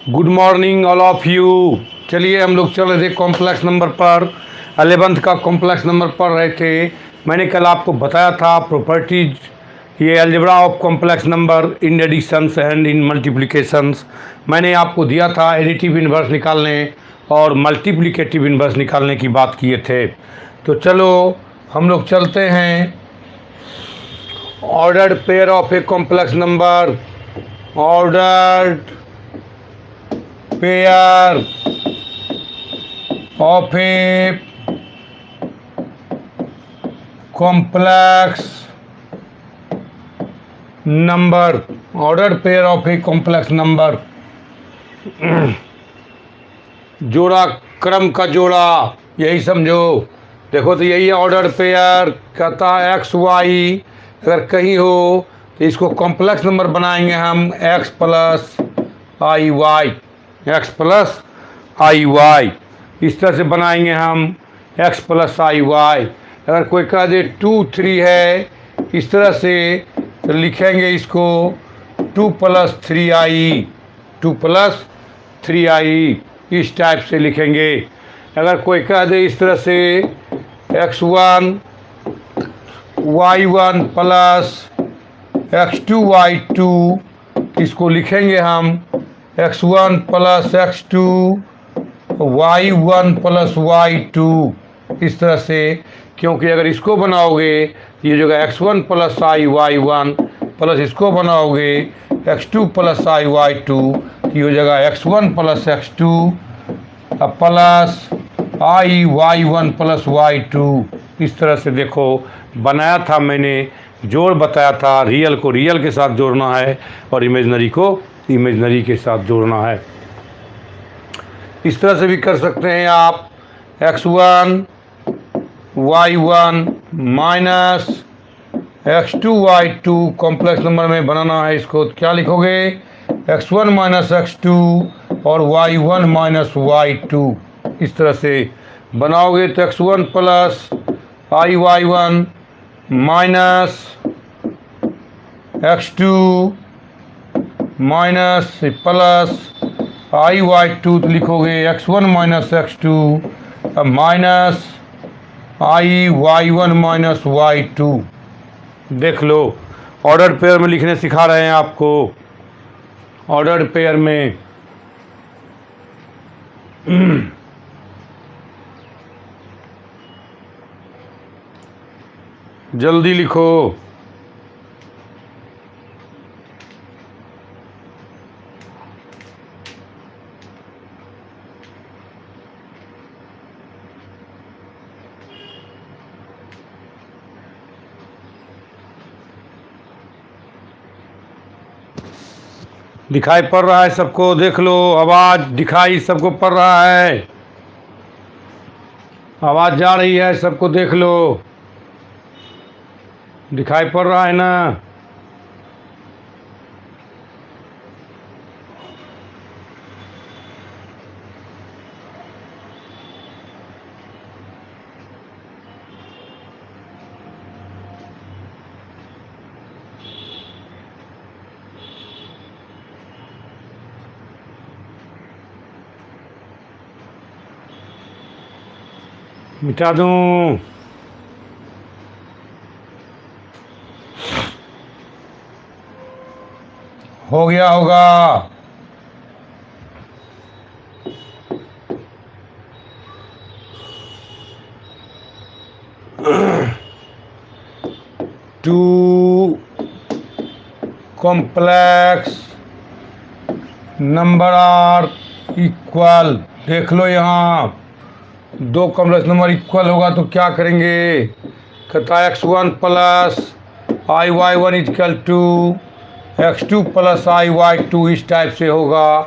Good morning all of you. चलिए हम लोग चल रहे थे कॉम्प्लेक्स नंबर पर, 11th का कॉम्प्लेक्स नंबर पढ़ रहे थे। मैंने कल आपको बताया था प्रॉपर्टीज, ये algebra of complex number in additions and in multiplications. मैंने आपको दिया था एडिटिव इन्वर्स निकालने और मल्टीप्लिकेटिव इन्वर्स निकालने की बात किए थे। तो चलो हम लोग चलते हैं ordered pair of a complex number, ordered pair of a complex number, ordered pair of a complex number, जोड़ा क्रम का जोड़ा, यही समझो। देखो तो यही है ऑर्डर पेयर। कहता है एक्स वाई अगर कहीं हो तो इसको कॉम्प्लेक्स नंबर बनाएंगे हम एक्स प्लस आई वाई, एक्स प्लस आई वाई इस तरह से बनाएंगे हम x प्लस आई वाई। अगर कोई कह दे 2 3 है इस तरह से तो लिखेंगे इसको 2 प्लस 3i, 2 प्लस 3i इस टाइप से लिखेंगे। अगर कोई कह दे इस तरह से x1 y1 plus x2 y2 इसको लिखेंगे हम x1 plus x2 y1 plus y2 इस तरह से। क्योंकि अगर इसको बनाओगे ये जो x1 प्लस आई y1 प्लस इसको बनाओगे x2 प्लस आई y2 ये हो जाएगा x1 प्लस x2 प्लस आई y1 प्लस y2 इस तरह से। देखो बनाया था मैंने, जोड़ बताया था, रियल को रियल के साथ जोड़ना है और इमेजनरी को इमेजनरी के साथ जोड़ना है। इस तरह से भी कर सकते हैं आप x1 y1 minus x2 y2 complex number में बनाना है इसको तो क्या लिखोगे x1 माइनस x2 और y1 माइनस y2 इस तरह से बनाओगे तो x1 प्लस आई y1 minus x2 minus plus आई y2 तो लिखोगे x1 minus x2 minus I y1 minus y2। देख लो ऑर्डर पेयर में लिखने सिखा रहे हैं आपको। ऑर्डर पेयर में जल्दी लिखो। दिखाई पड़ रहा है सबको? देख लो आवाज़ दिखाई सबको पड़ रहा है, आवाज़ जा रही है सबको, देख लो दिखाई पड़ रहा है ना? मिटा दूं? हो गया होगा। Two complex number are equal, देख लो यहाँ दो कॉम्प्लेक्स नंबर इक्वल होगा तो क्या करेंगे? कहता है x1 plus I y1 equal to x2 plus I y2 इस टाइप से होगा।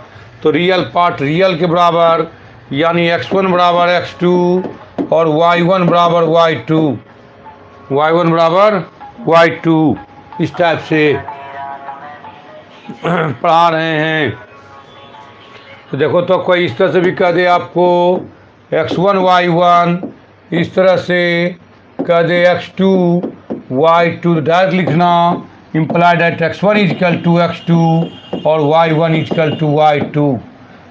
तो रियल पार्ट रियल के बराबर यानी x1 बराबर x2 और y1 बराबर y2, y1 बराबर y2 इस टाइप से पढ़ा रहे हैं। तो देखो तो कोई इस तरह से भी कह दे आपको x1 y1 इस तरह से कह दे x2 y2 डायरेक्ट लिखना imply that x1 equal to x2 और y1 इजकल टू y2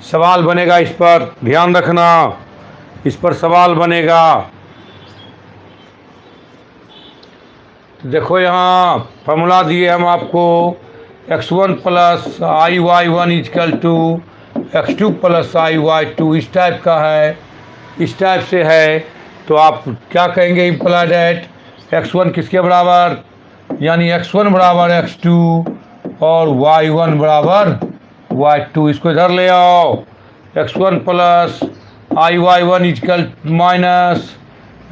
सवाल बनेगा, इस पर ध्यान रखना, इस पर सवाल बनेगा। देखो यहाँ फॉर्मूला दिए हम आपको, x1 plus I Y one equal to x2 plus I Y two, इस टाइप का है, इस टाइप से है। तो आप क्या कहेंगे, इम्प्लाई डैट x1 किसके बराबर, यानी x1 बराबर x2 और y1 बराबर y2। इसको इधर ले आओ, x1 plus I Y one equal minus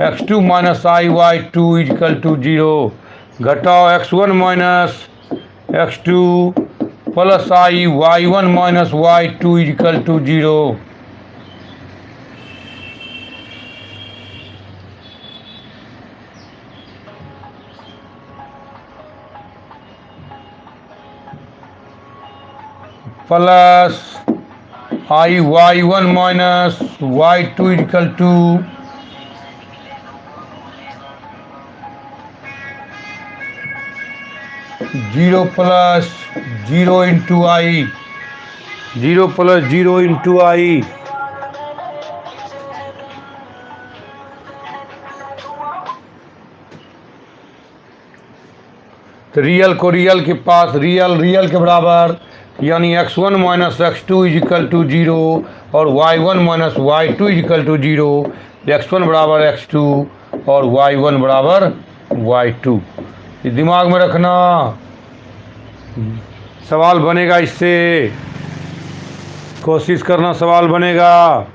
x2 minus I Y two equal to 0। घटाओ x1 minus x2 plus I Y one minus Y two equal to 0। Plus I Y one minus Y two equal to 0 plus 0 into I, 0 plus 0 into I. तो real को real के पास, real के बराबर, यानी x1 minus x2 is equal to 0 और y1 minus y2 is equal to 0। x1 बराबर x2 और y1 बराबर y2। ये दिमाग में रखना, सवाल बनेगा, इससे कोशिश करना सवाल बनेगा।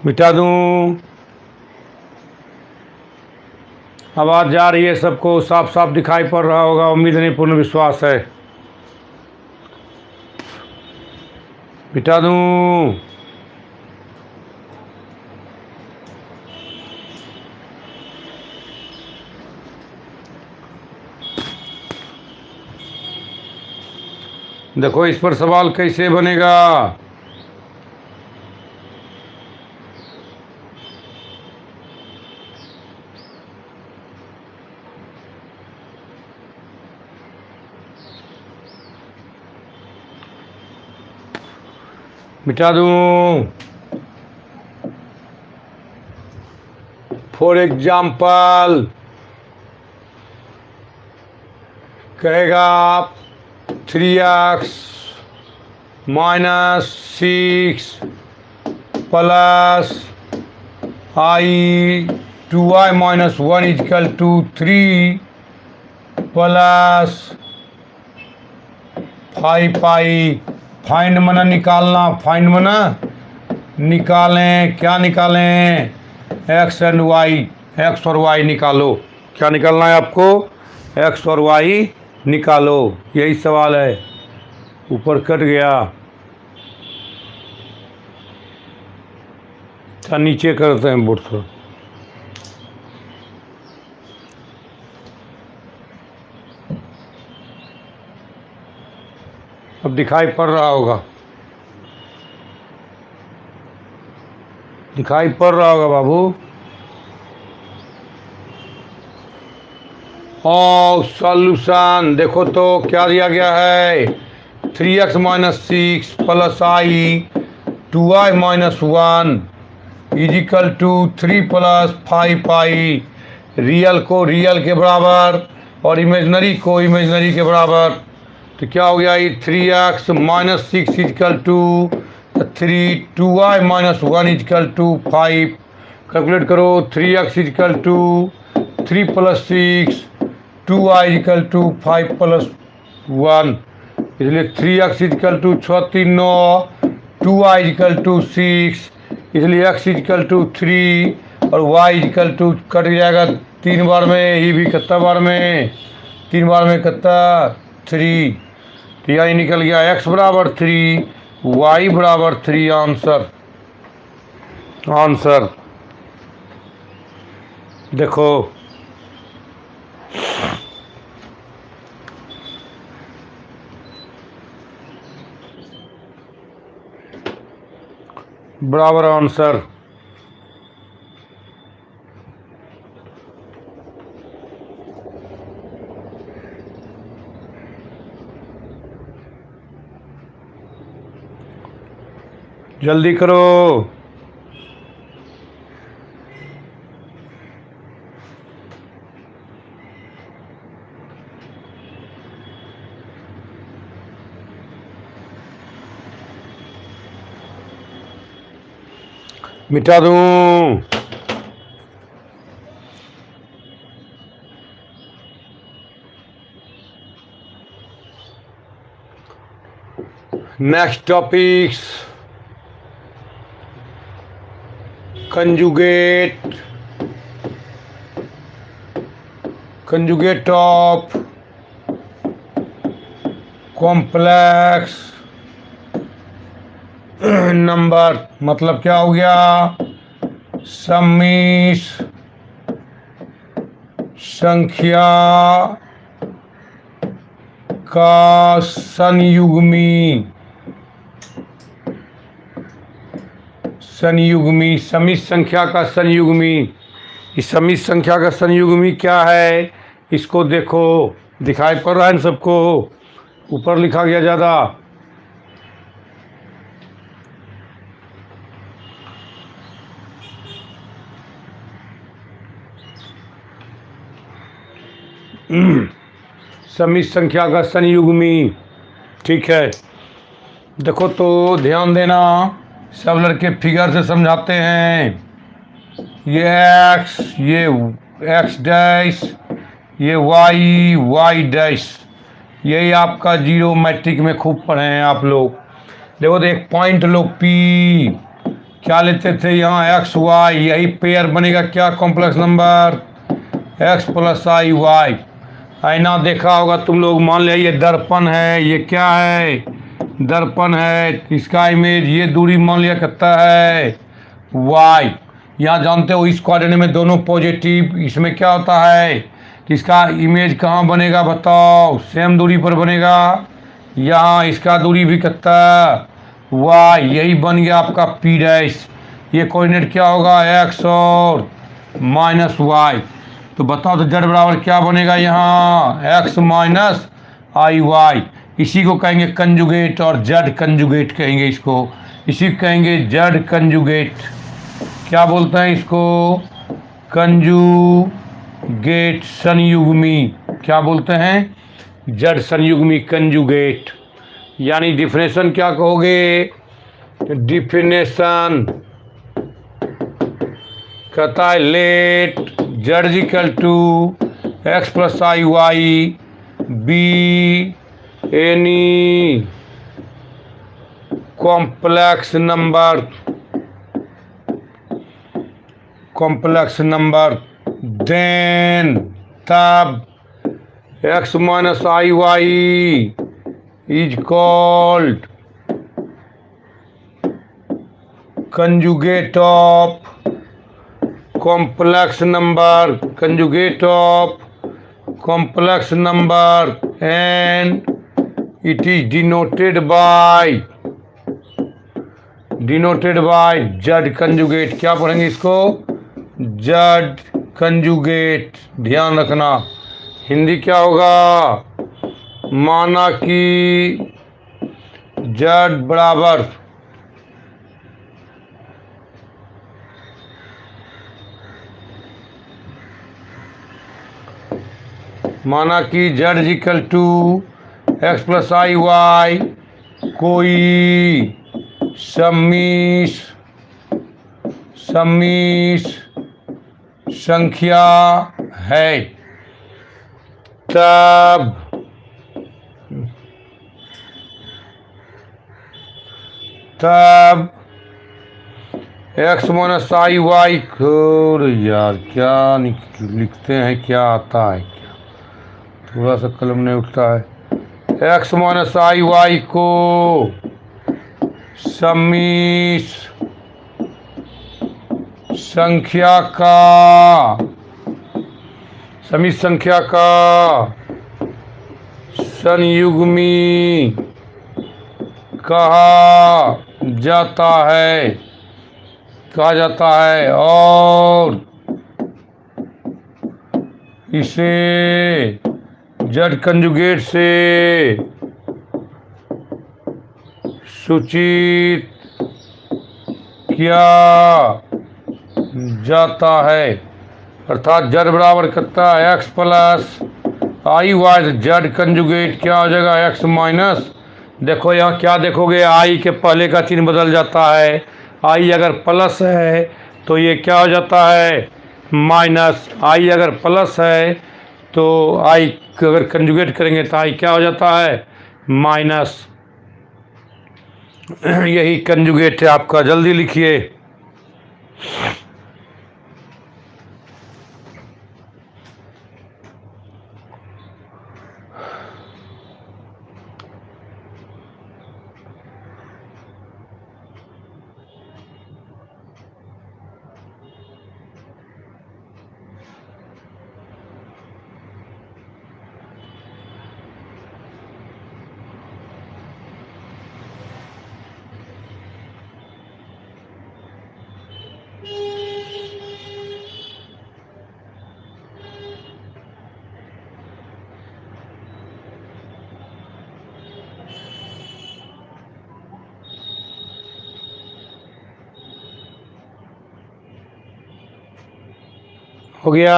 मिटा दूं, आवाज़ जा रही है, सबको साफ साफ दिखाई पड़ रहा होगा, उम्मीद नहीं, पूर्ण विश्वास है। मिटा दूं, देखो इस पर सवाल कैसे बनेगा। मिटा दूं, फॉर एग्जाम्पल कहेगा 3x minus 6 plus i 2y minus 1 equal to 3 plus 5 find मना निकालना, फाइंड मना निकालें, क्या निकालें, x एंड y, x और y निकालो। क्या निकालना है आपको, x और y निकालो, यही सवाल है। ऊपर कट गया, अच्छा नीचे करते हैं बोर्ड थोड़ा। अब दिखाई पड़ रहा होगा, दिखाई पड़ रहा होगा बाबू। और सॉल्यूशन देखो तो क्या दिया गया है, 3x minus 6 plus i 2y minus 1 equal to 3 plus 5 real को रियल के बराबर और इमेजनरी को इमेजनरी के बराबर। तो क्या हो गया, ये 3x minus 6 equal to 3, 2y minus 1 equal to 5। Calculate करो, 3x equal to 3 plus 6, 2y equal to 5 plus 1, इसलिए 3x equal to 6 3 9, 2y equal to 6, इसलिए x इजकल टू 3 और y इजकल टू कट जाएगा 3 बार में, ये भी कितना बार में, 3 बार में कितना 3। तो यही निकल गया x बराबर 3, y बराबर 3। आंसर, आंसर देखो, बराबर आंसर। जल्दी करो। मिटा दूं। Next topics, conjugate, conjugate of complex number. मतलब क्या हो गया? सम्मिश संख्या का संयुग्मी, संयुग्मी, समिश्र संख्या का संयुग्मी। इस समिश्र संख्या का संयुग्मी क्या है? इसको देखो, दिखाई पड़ रहा है इन सबको? ऊपर लिखा गया ज़्यादा। समिश्र संख्या का संयुग्मी, ठीक है। देखो तो ध्यान देना, सब लड़के फिगर से समझाते हैं। ये एक्स, ये एक्स डैश, ये वाई, वाई डैश। यही आपका जीरो मैट्रिक में खूब पढ़े हैं आप लोग। देखो तो एक पॉइंट लो पी, क्या लेते थे यहाँ? एक्स वाई, यही पेयर बनेगा क्या? कॉम्प्लेक्स नंबर एक्स प्लस आई वाई। आईना देखा होगा तुम लोग, मान लिया ये दर्पण है, ये क्या है? दर्पण है। इसका इमेज, ये दूरी मान लिया कितना है? वाई। यहाँ जानते हो इस कोऑर्डिनेट में दोनों पॉजिटिव, इसमें क्या होता है कि इसका इमेज कहाँ बनेगा बताओ? सेम दूरी पर बनेगा। यहाँ इसका दूरी भी कितना? वाई। यही बन गया आपका पी डैश। ये कोऑर्डिनेट क्या होगा? एक्स और माइनस वाई। तो बताओ तो जेड बराबर क्या बनेगा यहाँ? एक्स माइनस आई वाई। इसी को कहेंगे कंजुगेट, और जेड कंजुगेट कहेंगे इसको। इसी को कहेंगे जेड कंजुगेट। क्या बोलते हैं इसको? कंजुगेट, संयुग्मी। क्या बोलते हैं? जेड संयुग्मी, कंजुगेट। यानी डिफिनेशन क्या कहोगे? डिफिनेशन कहता है let Z equal to x plus I Y be any complex number, complex number, then तब X minus I Y is called conjugate of complex number, conjugate of complex number, and it is denoted by z conjugate। क्या पढ़ेंगे इसको? z conjugate। ध्यान रखना, हिंदी क्या होगा? माना कि z बराबर माना कि z equal to x plus I y कोई सम्मिश्र संख्या है, तब एक्स माइनस आई वाई। यार क्या लिखते हैं, क्या आता है? थोड़ा सा कलम नहीं उठता है। एक्स माइनस आई वाई को सम्मिश्र संख्या का संयुग्मी कहा जाता है, और इसे जेड कंजुगेट से सूचित किया जाता है, अर्थात जेड बराबर कितना है एक्स प्लस आई वाई, जेड कंजुगेट क्या हो जाएगा एक्स माइनस। देखो यहाँ क्या देखोगे, आई के पहले का चिन्ह बदल जाता है, आई अगर प्लस है तो ये क्या हो जाता है माइनस, आई अगर प्लस है तो आई अगर कंजुगेट करेंगे तो आई क्या हो जाता है माइनस। यही कंजुगेट है आपका, जल्दी लिखिए। हो गया।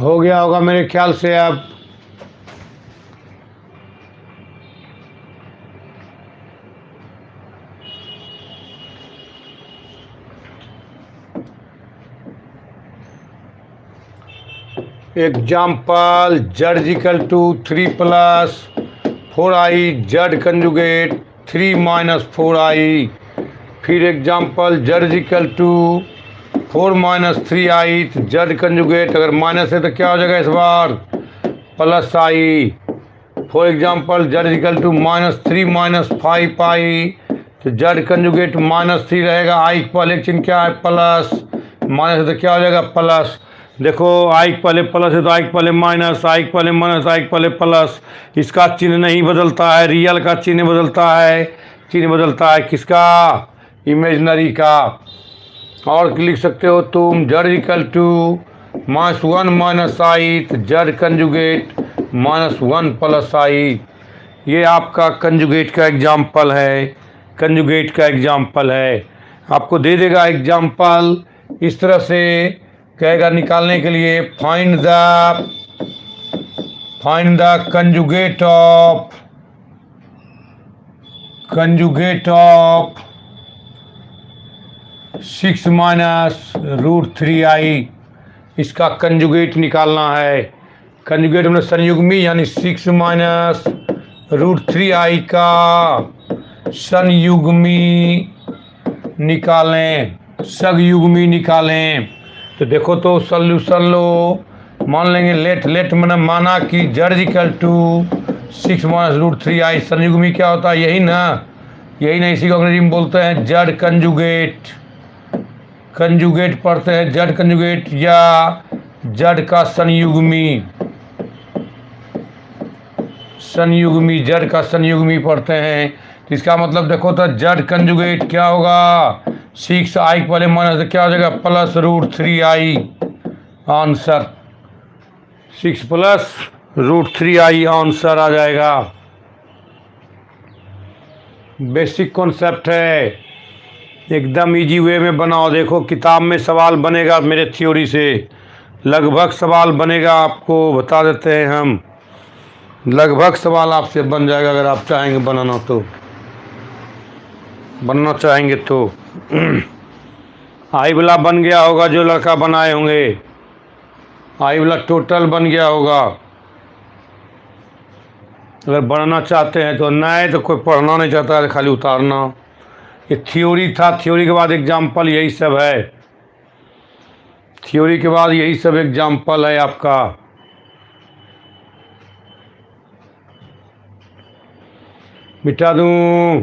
हो गया होगा मेरे ख्याल से। अब example, Z equal to 3 plus 4i Z conjugate 3 minus 4i। फिर example, Z equal to 4 minus 3i, Z conjugate अगर माइनस है तो क्या हो जाएगा इस बार plus I. For example, Z equal to -3 minus 5i, तो जेड कंजुगेट -3 रहेगा, आई के पहले चिन्ह क्या है प्लस, माइनस है तो क्या हो जाएगा प्लस। देखो आई के पहले प्लस है तो आई के पहले माइनस, आई के पहले माइनस, आई के पहले प्लस, इसका चिन्ह नहीं बदलता है, रियल का चिन्ह बदलता है। चिन्ह बदलता है किसका, इमेजनरी का। और लिख सकते हो तुम जेड इक्वल टू -1 माइनस आई, तो जेड कंजुगेट -1 प्लस आई। ये आपका कंजुगेट का एग्जाम्पल है, कंजुगेट का एग्जाम्पल है। आपको दे देगा एग्जाम्पल इस तरह से, कहेगा निकालने के लिए find the conjugate of 6 minus √3i। इसका कंजुगेट निकालना है। कंजुगेट में संयुग्मी यानी 6 माइनस √3i का संयुग्मी निकालें, सगयुग्मी निकालें। तो देखो तो सॉल्यूशन लो, मान लेंगे लेट मैंने माना कि Z equal to 6 minus √3i, संयुग्मी क्या होता है यही ना, यही ना, इसी को अंग्रेजी में बोलते हैं जेड कंजुगेट। कंजुगेट पढ़ते हैं जेड कंजुगेट या जेड का संयुग्मी, संयुग्मी जेड का संयुग्मी पढ़ते हैं। तो इसका मतलब देखो तो जेड कंजुगेट क्या होगा, 6i के पहले माइनस तो क्या हो जाएगा plus √3i। Answer 6 plus √3i answer आ जाएगा। बेसिक कॉन्सेप्ट है, एकदम इजी वे में बनाओ। देखो किताब में सवाल बनेगा मेरे थ्योरी से, लगभग सवाल बनेगा, आपको बता देते हैं हम, लगभग सवाल आपसे बन जाएगा अगर आप चाहेंगे बनाना तो, बनना चाहेंगे तो। आई वाला बन गया होगा जो लड़का बनाए होंगे, आई वाला टोटल बन गया होगा। अगर बनना चाहते हैं तो, नहीं तो कोई पढ़ना नहीं चाहता है खाली उतारना। ये थ्योरी था, थ्योरी के बाद एग्जाम्पल यही सब है, थ्योरी के बाद यही सब एग्जाम्पल है आपका। मिटा दूं,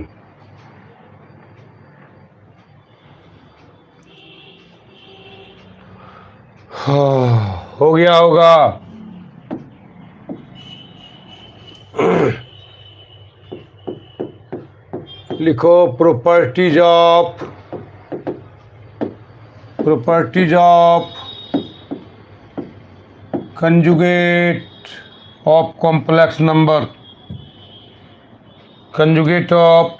हो गया होगा। लिखो properties of properties of conjugate of complex number, conjugate of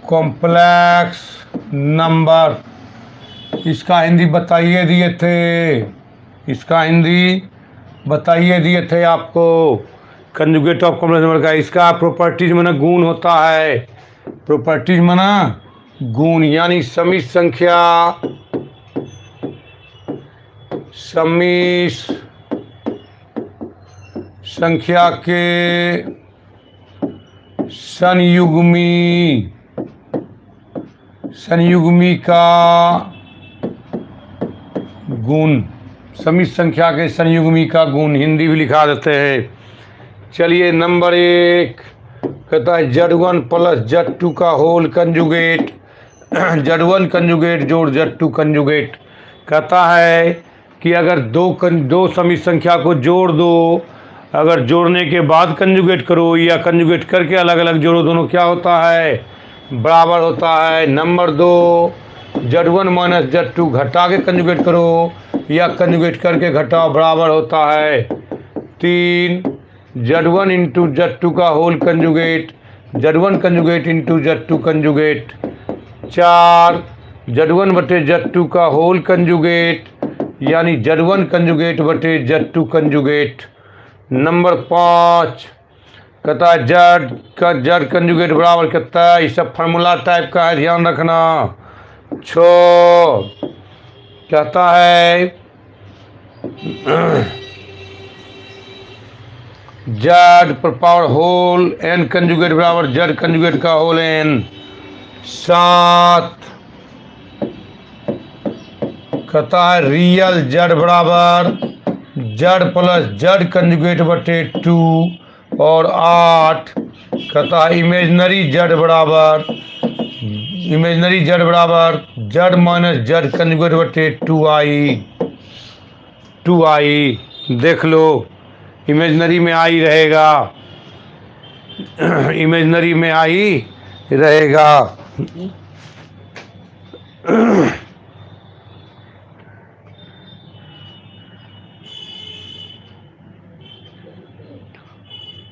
complex number. इसका हिंदी बताइए दिए थे, इसका हिंदी बताइए दिए थे आपको कंजुगेट ऑफ कॉम्प्लेक्स नंबर का। इसका प्रॉपर्टीज माना गुण होता है, प्रॉपर्टीज माना गुण, यानी समिश्र संख्या, समिश्र संख्या के संयुग्मी, संयुग्मी का गुण, समिश्र संख्या के संयुग्मी का गुण, हिंदी भी लिखा देते हैं। चलिए नंबर 1 कहता है Z1 प्लस Z2 का होल कंजुगेट, Z1 कंजुगेट जोड़ Z2 कंजुगेट। कहता है कि अगर दो समिश्र संख्या को जोड़ दो, अगर जोड़ने के बाद कंजुगेट करो या कंजुगेट करके अलग अलग जोड़ो, दोनों क्या होता है, बराबर होता है। नंबर 2 Z1 माइनस Z2 घटा के कंजुगेट करो या कंजुगेट करके घटाओ, बराबर होता है। 3 Z1 इंटू Z2 का whole conjugate, Z1 conjugate into Z2 conjugate. 4 Z1 बटे Z2 का होल कंजुगेट, यानी Z1 कंजुगेट बटे Z2 कंजुगेट। नंबर 5 कहता है Z का Z कंजुगेट बराबर कितना है, ये सब फार्मूला टाइप का है, ध्यान रखना। 6 कहता है Z पर पावर होल N कंजुगेट बराबर Z कंजुगेट का होल N। 7 कहता है रियल Z बराबर Z प्लस Z कंजुगेट बटे 2। और 8 कहता है इमेजनरी Z बराबर Z माइनस Z कंजुगेट बटे 2i। देख लो इमेजनरी में आई रहेगा, इमेजनरी में आई रहेगा।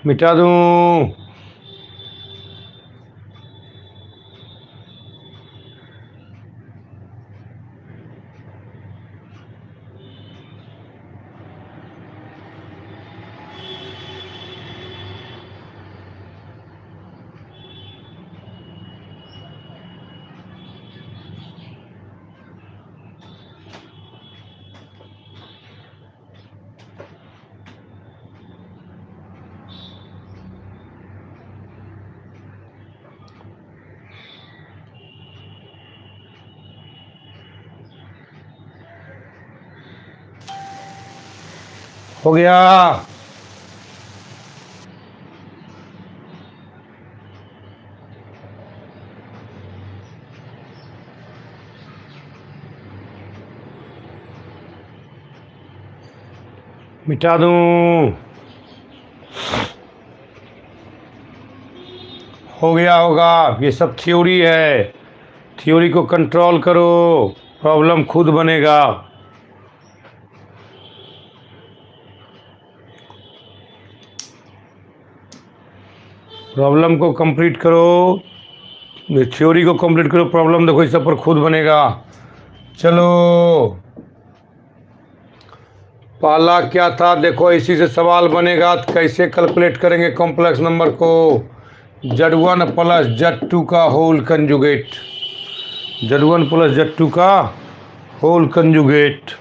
मिटा दूं, हो गया। मिटा दूं, हो गया होगा। ये सब थ्योरी है, थ्योरी को कंट्रोल करो, प्रॉब्लम खुद बनेगा। प्रॉब्लम को कंप्लीट करो, थ्योरी को कंप्लीट करो, प्रॉब्लम देखो इस सब पर खुद बनेगा। चलो पहला क्या था देखो, इसी से सवाल बनेगा। तो कैसे कैलकुलेट करेंगे कॉम्प्लेक्स नंबर को, Z1 प्लस Z2 का whole conjugate, Z1 plus Z2 का होल कंजुगेट।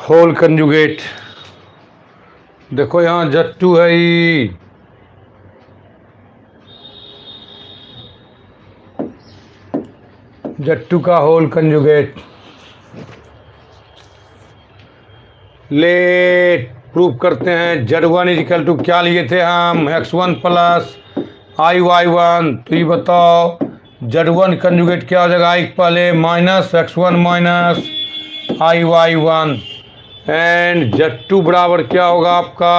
होल कंजुगेट देखो यहाँ Z2 है ही, Z2 का होल कंजुगेट। लेट प्रूव करते हैं। Z1 इजिकल टू क्या लिए थे हम, X1 प्लस आई वाई वन। तो ये बताओ Z1 कंजुगेट क्या हो जाएगा, आई पहले minus x1 minus I Y one, and Z2 बराबर क्या होगा आपका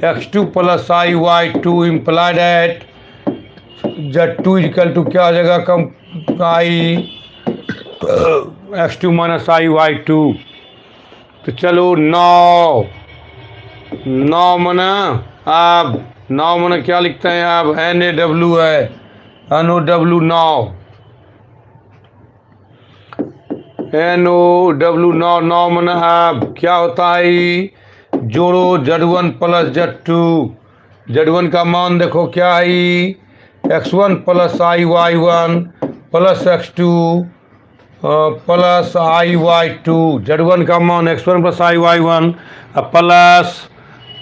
x2 plus I Y two, implied at Z2 equal to क्या हो जाएगा कम i x2 minus I Y two. तो चलो 9 मना, अब 9 मना क्या लिखते हैं आप, NaW है, NOW 9 मना अब क्या होता है, जोड़ो Z1 प्लस Z1 का मान देखो क्या है, x1 प्लस आई Y one plus x2 plus आई वाई टू। Z1 का मान x1 प्लस आई वाई वन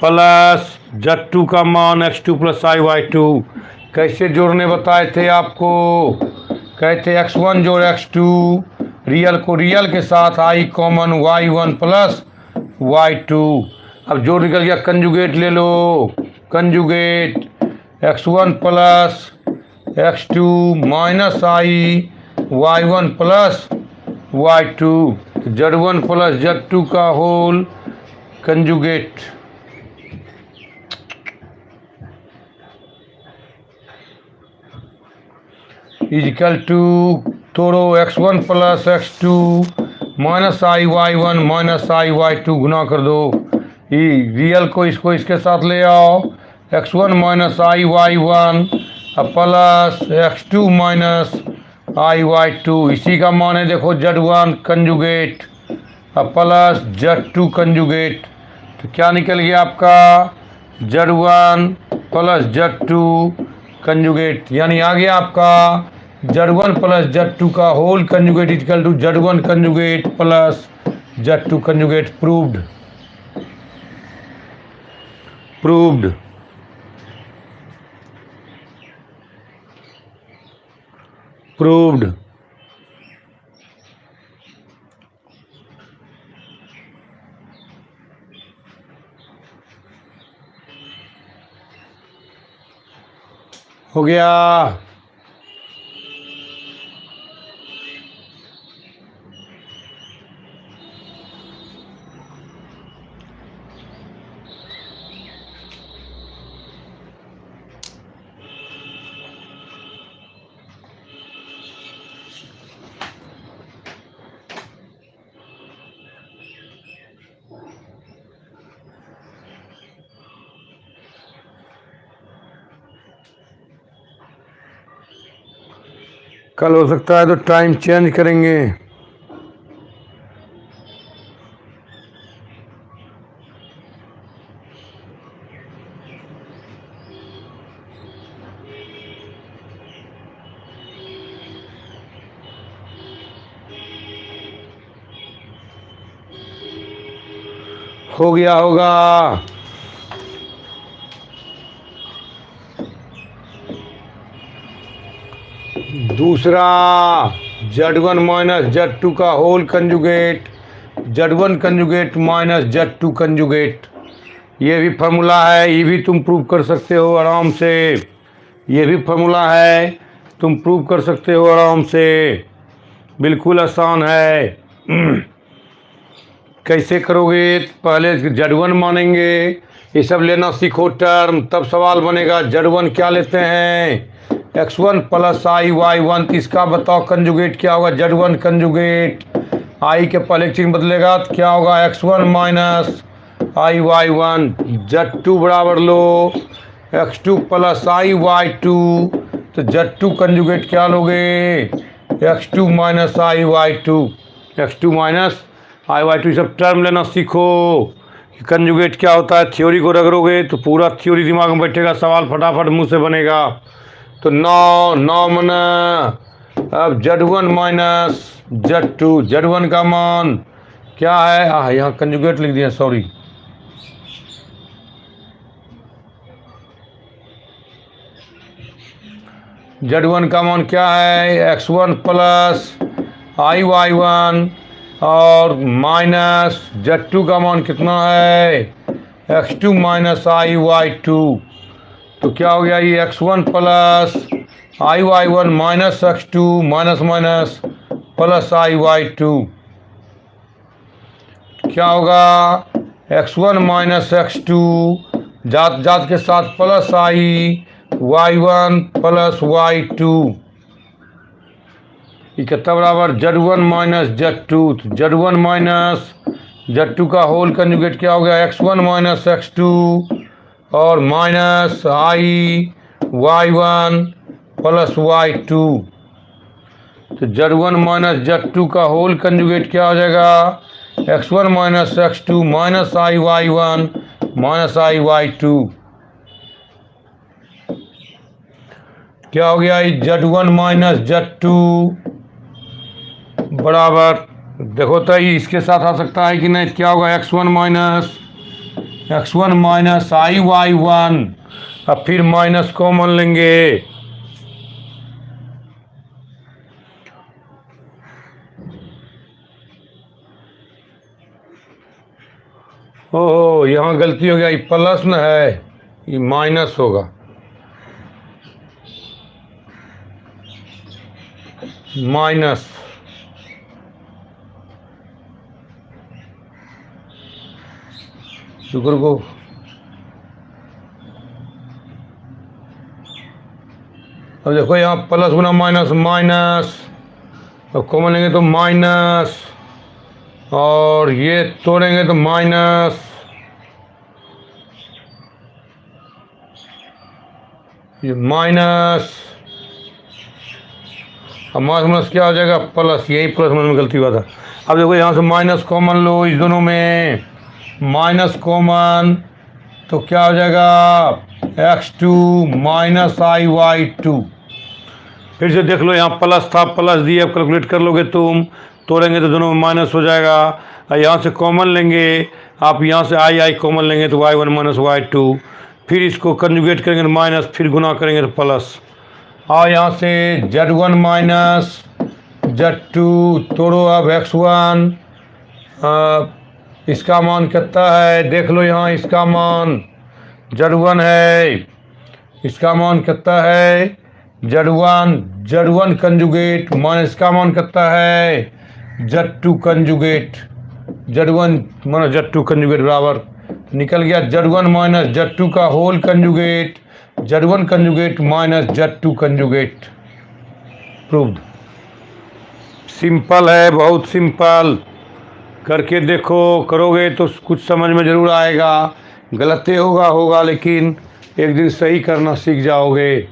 प्लस Z2 का मान x2 plus I Y to. कैसे जोड़ने बताए थे आपको, कहते x1 जोड़ x2, रियल को रियल के साथ आई कॉमन y1 प्लस y2। अब जोड़ निकल गया, कंजुगेट ले लो, conjugate x1 plus x2 minus I y1 plus y2, Z1 plus Z2 का होल कंजुगेट। इजिकल टू तोड़ो x1 plus x2 minus I y1 minus I y2 गुना कर दो, ये रियल को इसको इसके साथ ले आओ, x1 minus I y1 plus x2 minus I y2। इसी का मान है देखो Z1 conjugate plus Z2 conjugate. तो क्या निकल गया आपका Z1 प्लस Z2 कंजुगेट, यानी आ गया आपका Z1 प्लस Z2 का whole conjugate equal to Z1 conjugate plus Z2 conjugate. Proved. हो गया। कल हो सकता है तो टाइम चेंज करेंगे। हो गया होगा। दूसरा Z1 माइनस Z2 का whole conjugate, Z1 conjugate minus Z2 conjugate. ये भी फार्मूला है, ये भी तुम प्रूव कर सकते हो आराम से। ये भी फार्मूला है, तुम प्रूव कर सकते हो आराम से, बिल्कुल आसान है। कैसे करोगे, पहले Z1 मानेंगे, ये सब लेना सीखो टर्म, तब सवाल बनेगा Z1 क्या लेते हैं, x1 प्लस आई वाई वन। इसका बताओ कंजुगेट क्या होगा, Z1 कंजुगेट, आई के पहले चिन्ह बदलेगा तो क्या होगा x1 माइनस आई वाई वन। Z2 बराबर लो x2 प्लस आई वाई टू, तो Z2 कंजुगेट क्या लोगे, x2 माइनस आई वाई टू, x2 माइनस आई वाई टू। सब टर्म लेना सीखो कि कंजुगेट क्या होता है। थ्योरी को रगड़ोगे तो पूरा थ्योरी दिमाग में बैठेगा, सवाल फटाफट मुंह से बनेगा। तो 9 मना, अब Z1 माइनस Z2, Z1 का मान क्या है, यहाँ कंजुगेट लिख दिया, सॉरी। Z1 का मान क्या है, x1 प्लस आई वाई वन और माइनस Z2 का मान कितना है, x2 माइनस आई वाई टू। तो क्या हो गया, ये x1 plus y1 minus x2 minus minus plus y2 क्या होगा, x1 माइनस x2 जात जात के साथ प्लस y1 प्लस y2 ये कितना बराबर z1 माइनस z2। तो z1 माइनस z2 का होल कंजुगेट क्या हो गया, x1 माइनस x2 और माइनस y1 प्लस y2। तो z1 माइनस z2 का होल कंजुगेट क्या हो जाएगा, x1 minus x2 minus y1 minus y2 क्या हो गया, z1 माइनस z2 बराबर, देखो तो ये इसके साथ आ सकता है कि नहीं, क्या होगा x1 माइनस y1। अब फिर माइनस कॉमन लेंगे, ओहो यहाँ गलती हो गया, ये प्लस न है, ये माइनस होगा, माइनस शुक्र को अब देखो यहाँ प्लस गुना माइनस माइनस, अब कॉमन लेंगे तो माइनस और ये तोड़ेंगे तो माइनस, ये माइनस, अब माइनस क्या हो जाएगा प्लस, यही प्लस में गलती हुआ था। अब देखो यहाँ से माइनस कॉमन लो, इस दोनों में माइनस कॉमन तो क्या हो जाएगा x2 माइनस y2। फिर से देख लो यहाँ प्लस था, प्लस दिए, अब कैलकुलेट कर लोगे तुम, तोड़ेंगे तो दोनों में माइनस हो जाएगा। यहाँ से कॉमन लेंगे आप, यहाँ से आई कॉमन लेंगे तो y1 माइनस y2, फिर इसको कंजुगेट करेंगे तो माइनस, फिर गुना करेंगे तो प्लस। और यहाँ से z1 माइनस z2 तोड़ो, अब x1 इसका मान कितना है, देख लो यहाँ इसका मान z1 है, इसका मान कितना है z1 कंजुगेट माइनस इसका मान कितना है z2 conjugate, z1 minus z2 conjugate बराबर निकल गया z1 माइनस z2 का whole conjugate, z1 conjugate minus z2 conjugate. Proved. Simple है, बहुत सिंपल, करके देखो, करोगे तो कुछ समझ में ज़रूर आएगा, गलती होगा लेकिन एक दिन सही करना सीख जाओगे।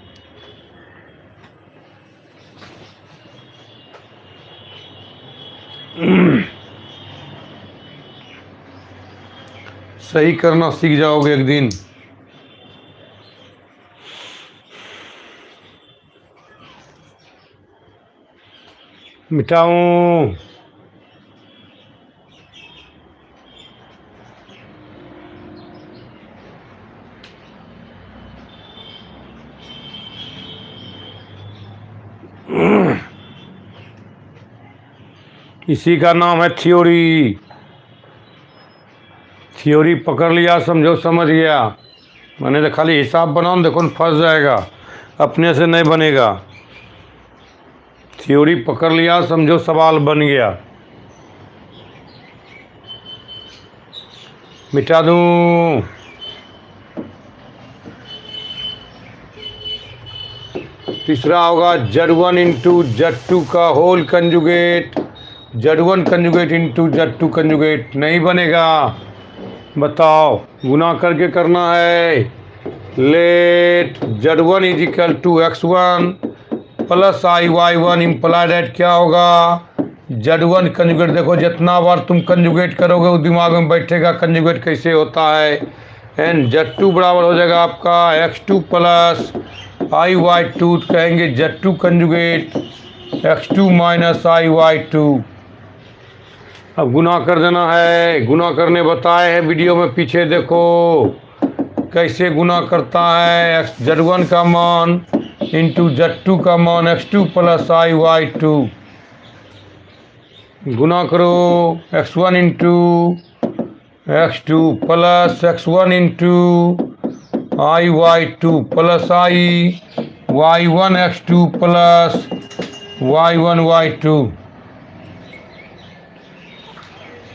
सही करना सीख जाओगे एक दिन। मिटाऊं, इसी का नाम है थ्योरी। थ्योरी पकड़ लिया, समझो समझ गया, मैंने तो खाली हिसाब बनाओ, देखो न फंस जाएगा, अपने से नहीं बनेगा। थ्योरी पकड़ लिया, समझो सवाल बन गया। मिटा दूं, तीसरा होगा z1 इंटू z2 का whole conjugate, z1 conjugate into z2 conjugate नहीं बनेगा, बताओ, गुना करके करना है। Let z1 is equal to x1 plus y1 implied at क्या होगा z1 कंजुगेट। देखो जितना बार तुम कंजुगेट करोगे वो दिमाग में बैठेगा कंजुगेट कैसे होता है। एंड z2 बराबर हो जाएगा आपका x2 प्लस y2, कहेंगे z2 conjugate x2 minus y2। अब गुना कर देना है, गुना करने बताए हैं वीडियो में, पीछे देखो कैसे गुना करता है। z1 का मान इंटू z2 का मान x2 प्लस y2, गुना करो x1 into x2 plus x1 into i Y two plus I Y one x two plus Y one Y two.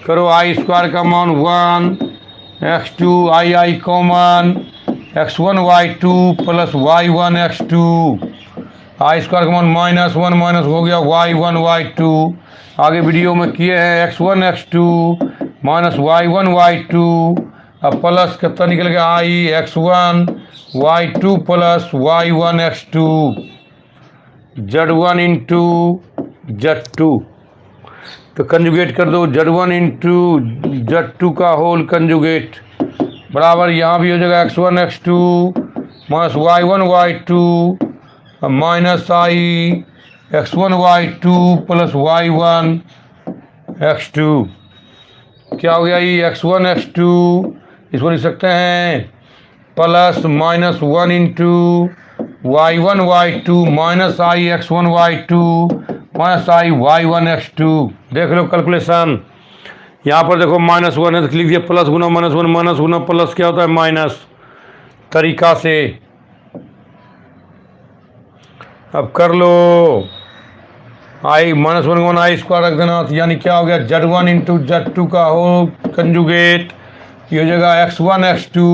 करो आई स्क्वायर का मान 1 x two i i common x one Y two plus Y one x two. I square का मान minus one minus हो गया y one Y two. आगे video में किए हैं x one x two minus Y one Y two. अब plus कितना निकल गया I x one Y two plus Y one x two Z one into Z two. तो कंजुगेट कर दो Z one into Z two का whole conjugate बराबर यहाँ भी हो जाएगा x one x two minus Y one Y two minus आई x one Y two plus Y one x two. क्या हो गया ये एक्स वन एक्स टू, इसको लिख सकते हैं plus minus one into y one Y two minus आई x one Y two minus आई Y one x two. देख लो कैलकुलेशन, यहाँ पर देखो माइनस वन है तो लिख दिया प्लस गुना माइनस गुना प्लस क्या होता है माइनस तरीका से। अब कर लो i minus one i square रख देना, तो यानी क्या हो गया z one into Z two का हो कंजुगेट ये हो जाएगा एक्स वन एक्स टू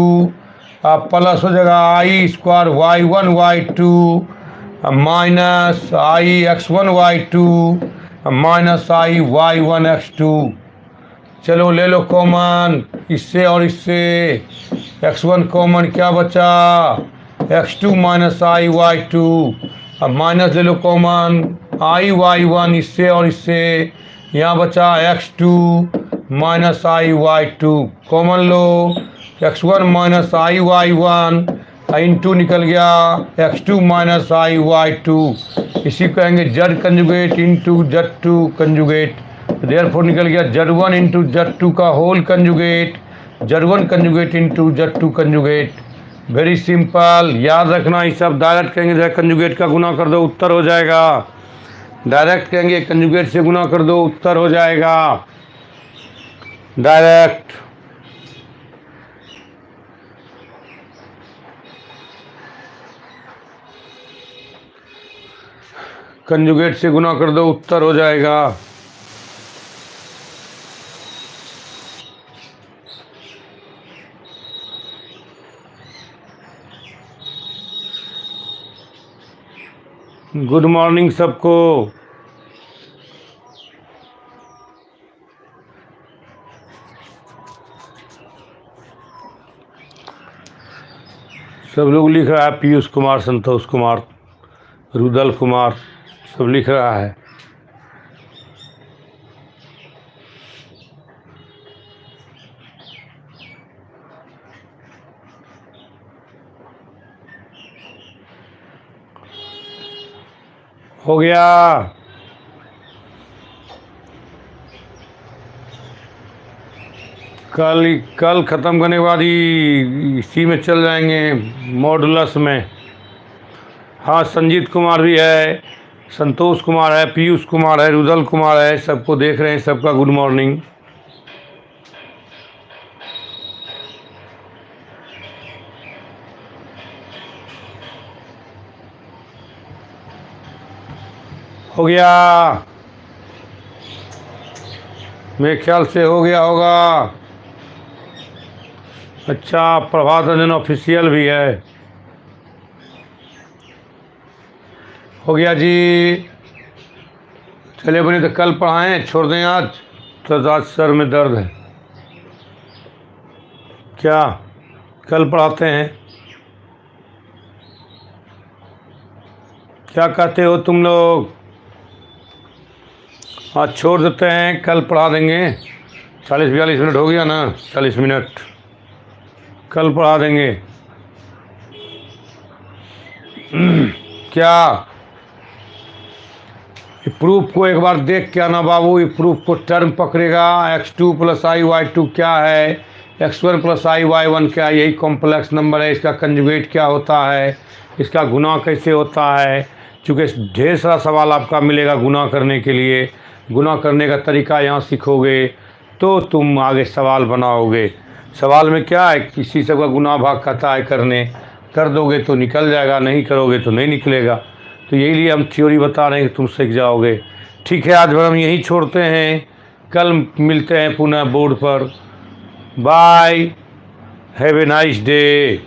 अब प्लस हो जाएगा i square y one Y two minus I x one Y two minus I Y one x two. चलो ले लो कॉमन इससे और इससे, एक्स वन कॉमन क्या बचा एक्स टू माइनस आई वाई टू। अब माइनस ले लो कॉमन आई वाई वन इससे और इससे, यहाँ बचा एक्स टू माइनस आई वाई टू। कॉमन लो एक्स वन माइनस आई वाई वन इंटू निकल गया एक्स टू माइनस आई वाई टू। इसी को कहेंगे z conjugate into Z two conjugate. Therefore निकल गया z one into Z two का whole conjugate z one conjugate into Z two conjugate. Very simple, याद रखना ये सब डायरेक्ट कहेंगे कंजुगेट का गुना कर दो उत्तर हो जाएगा। डायरेक्ट कहेंगे कंजुगेट से गुना कर दो उत्तर हो जाएगा डायरेक्ट। कंजुगेट से गुना कर दो उत्तर हो जाएगा। गुड मॉर्निंग सबको। सब लोग लिख रहा है पीयूष कुमार संतोष कुमार रुदल कुमार सब लिख रहा है। हो गया कल ख़त्म करने के बाद ही इसी में चल जाएंगे मॉडुलस में। हाँ संजीत कुमार भी है, संतोष कुमार है, पीयूष कुमार है, रुदल कुमार है, सबको देख रहे हैं, सबका गुड मॉर्निंग। हो गया मेरे ख्याल से हो गया होगा। अच्छा प्रभात रंजन ऑफिशियल भी है। हो गया जी। चलिए बने तो कल पढ़ाएं, छोड़ दें आज, तो आज सर में दर्द है। क्या कल पढ़ाते हैं? क्या कहते हो तुम लोग? आज छोड़ देते हैं, कल पढ़ा देंगे। 40-42 मिनट हो गया ना, 40 मिनट कल पढ़ा देंगे। क्या प्रूफ को एक बार देख के आना बाबू। ये प्रूफ को टर्म पकड़ेगा x2 plus I Y to क्या है, x1 प्लस आई वाई वन क्या है, यही कॉम्प्लेक्स नंबर है। इसका कंजुगेट क्या होता है, इसका गुना कैसे होता है। चूँकि ढेर सारा सवाल आपका मिलेगा गुना करने के लिए, गुना करने का तरीका यहाँ सीखोगे तो तुम आगे सवाल बनाओगे। सवाल में क्या है, किसी सबका गुनाह भाग कहता है करने, कर दोगे तो निकल जाएगा, नहीं करोगे तो नहीं निकलेगा। तो यही लिए हम थ्योरी बता रहे हैं कि तुम सीख जाओगे। ठीक है, आज भर हम यहीं छोड़ते हैं, कल मिलते हैं पुनः बोर्ड पर। Bye, have a nice day.